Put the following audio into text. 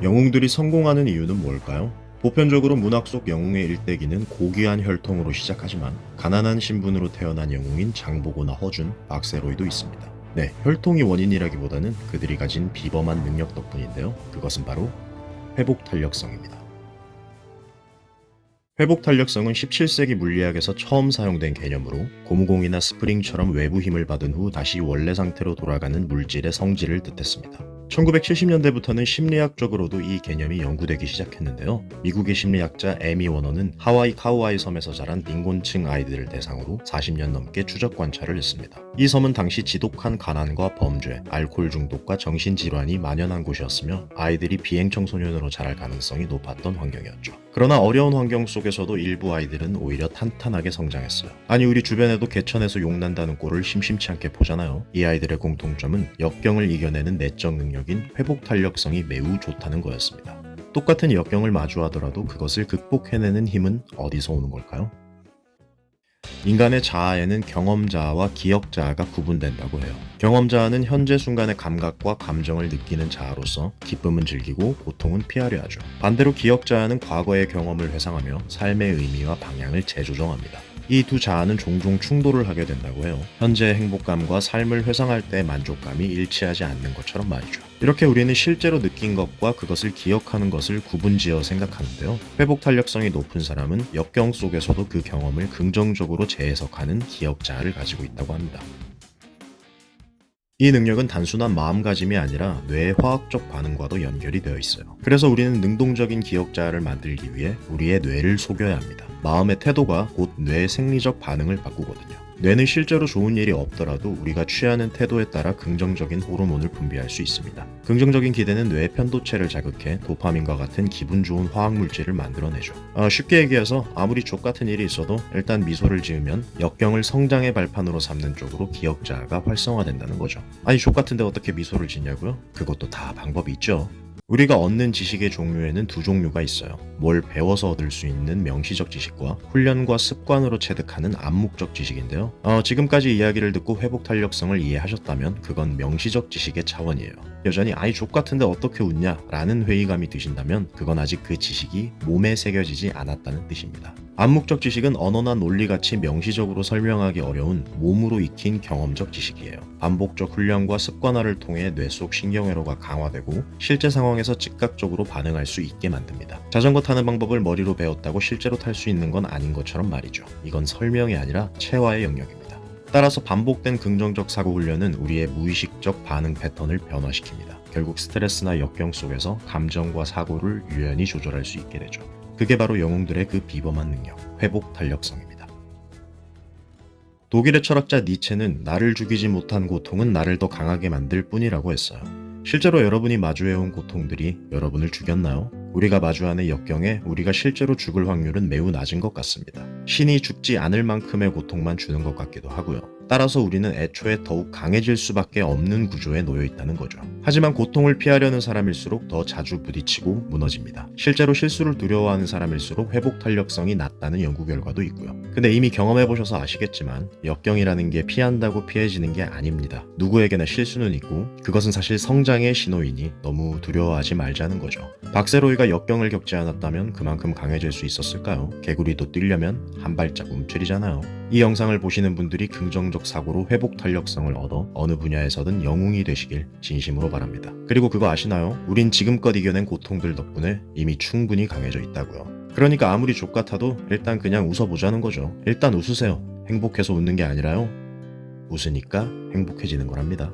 영웅들이 성공하는 이유는 뭘까요? 보편적으로 문학 속 영웅의 일대기는 고귀한 혈통으로 시작하지만 가난한 신분으로 태어난 영웅인 장보고나 허준, 박세로이도 있습니다. 네, 혈통이 원인이라기보다는 그들이 가진 비범한 능력 덕분인데요. 그것은 바로 회복 탄력성입니다. 회복 탄력성은 17세기 물리학에서 처음 사용된 개념으로 고무공이나 스프링처럼 외부 힘을 받은 후 다시 원래 상태로 돌아가는 물질의 성질을 뜻했습니다. 1970년대부터는 심리학적으로도 이 개념이 연구되기 시작했는데요. 미국의 심리학자 에미 워너는 하와이 카우아이 섬에서 자란 빈곤층 아이들을 대상으로 40년 넘게 추적 관찰을 했습니다. 이 섬은 당시 지독한 가난과 범죄, 알코올 중독과 정신질환이 만연한 곳이었으며 아이들이 비행청소년으로 자랄 가능성이 높았던 환경이었죠. 그러나 어려운 환경 속에서도 일부 아이들은 오히려 탄탄하게 성장했어요. 아니, 우리 주변에도 개천에서 용난다는 꼴을 심심치 않게 보잖아요. 이 아이들의 공통점은 역경을 이겨내는 내적 능력인 회복 탄력성이 매우 좋다는 거였습니다. 똑같은 역경을 마주하더라도 그것을 극복해내는 힘은 어디서 오는 걸까요? 인간의 자아에는 경험자아와 기억자아가 구분된다고 해요. 경험자아는 현재 순간의 감각과 감정을 느끼는 자아로서 기쁨은 즐기고 고통은 피하려 하죠. 반대로 기억자아는 과거의 경험을 회상하며 삶의 의미와 방향을 재조정합니다. 이 두 자아는 종종 충돌을 하게 된다고 해요. 현재의 행복감과 삶을 회상할 때의 만족감이 일치하지 않는 것처럼 말이죠. 이렇게 우리는 실제로 느낀 것과 그것을 기억하는 것을 구분지어 생각하는데요. 회복 탄력성이 높은 사람은 역경 속에서도 그 경험을 긍정적으로 재해석하는 기억자아를 가지고 있다고 합니다. 이 능력은 단순한 마음가짐이 아니라 뇌의 화학적 반응과도 연결이 되어 있어요. 그래서 우리는 능동적인 기억자아를 만들기 위해 우리의 뇌를 속여야 합니다. 마음의 태도가 곧 뇌의 생리적 반응을 바꾸거든요. 뇌는 실제로 좋은 일이 없더라도 우리가 취하는 태도에 따라 긍정적인 호르몬을 분비할 수 있습니다. 긍정적인 기대는 뇌의 편도체를 자극해 도파민과 같은 기분 좋은 화학물질을 만들어내죠. 쉽게 얘기해서 아무리 족같은 일이 있어도 일단 미소를 지으면 역경을 성장의 발판으로 삼는 쪽으로 기억자아가 활성화된다는 거죠. 아니, 족같은데 어떻게 미소를 짓냐고요? 그것도 다 방법이 있죠. 우리가 얻는 지식의 종류에는 두 종류가 있어요. 뭘 배워서 얻을 수 있는 명시적 지식과 훈련과 습관으로 체득하는 암묵적 지식인데요. 지금까지 이야기를 듣고 회복 탄력성을 이해하셨다면 그건 명시적 지식의 차원이에요. 여전히 아이 족같은데 어떻게 웃냐 라는 회의감이 드신다면 그건 아직 그 지식이 몸에 새겨지지 않았다는 뜻입니다. 암묵적 지식은 언어나 논리같이 명시적으로 설명하기 어려운 몸으로 익힌 경험적 지식이에요. 반복적 훈련과 습관화를 통해 뇌 속 신경회로가 강화되고 실제 상황에서 즉각적으로 반응할 수 있게 만듭니다. 자전거 타는 방법을 머리로 배웠다고 실제로 탈 수 있는 건 아닌 것처럼 말이죠. 이건 설명이 아니라 체화의 영역입니다. 따라서 반복된 긍정적 사고 훈련은 우리의 무의식적 반응 패턴을 변화시킵니다. 결국 스트레스나 역경 속에서 감정과 사고를 유연히 조절할 수 있게 되죠. 그게 바로 영웅들의 그 비범한 능력, 회복 탄력성입니다. 독일의 철학자 니체는 나를 죽이지 못한 고통은 나를 더 강하게 만들 뿐이라고 했어요. 실제로 여러분이 마주해온 고통들이 여러분을 죽였나요? 우리가 마주하는 역경에 우리가 실제로 죽을 확률은 매우 낮은 것 같습니다. 신이 죽지 않을 만큼의 고통만 주는 것 같기도 하고요. 따라서 우리는 애초에 더욱 강해질 수밖에 없는 구조에 놓여 있다는 거죠. 하지만 고통을 피하려는 사람일수록 더 자주 부딪히고 무너집니다. 실제로 실수를 두려워하는 사람일수록 회복 탄력성이 낮다는 연구 결과도 있고요. 근데 이미 경험해보셔서 아시겠지만 역경이라는 게 피한다고 피해지는 게 아닙니다. 누구에게나 실수는 있고 그것은 사실 성장의 신호이니 너무 두려워하지 말자는 거죠. 박세로이가 역경을 겪지 않았다면 그만큼 강해질 수 있었을까요? 개구리도 뛰려면 한 발짝 움츠리잖아요. 이 영상을 보시는 분들이 긍정적 사고로 회복 탄력성을 얻어 어느 분야에서든 영웅이 되시길 진심으로 바랍니다. 그리고 그거 아시나요? 우린 지금껏 이겨낸 고통들 덕분에 이미 충분히 강해져 있다고요. 그러니까 아무리 족같아도 일단 그냥 웃어보자는 거죠. 일단 웃으세요. 행복해서 웃는 게 아니라요. 웃으니까 행복해지는 거랍니다.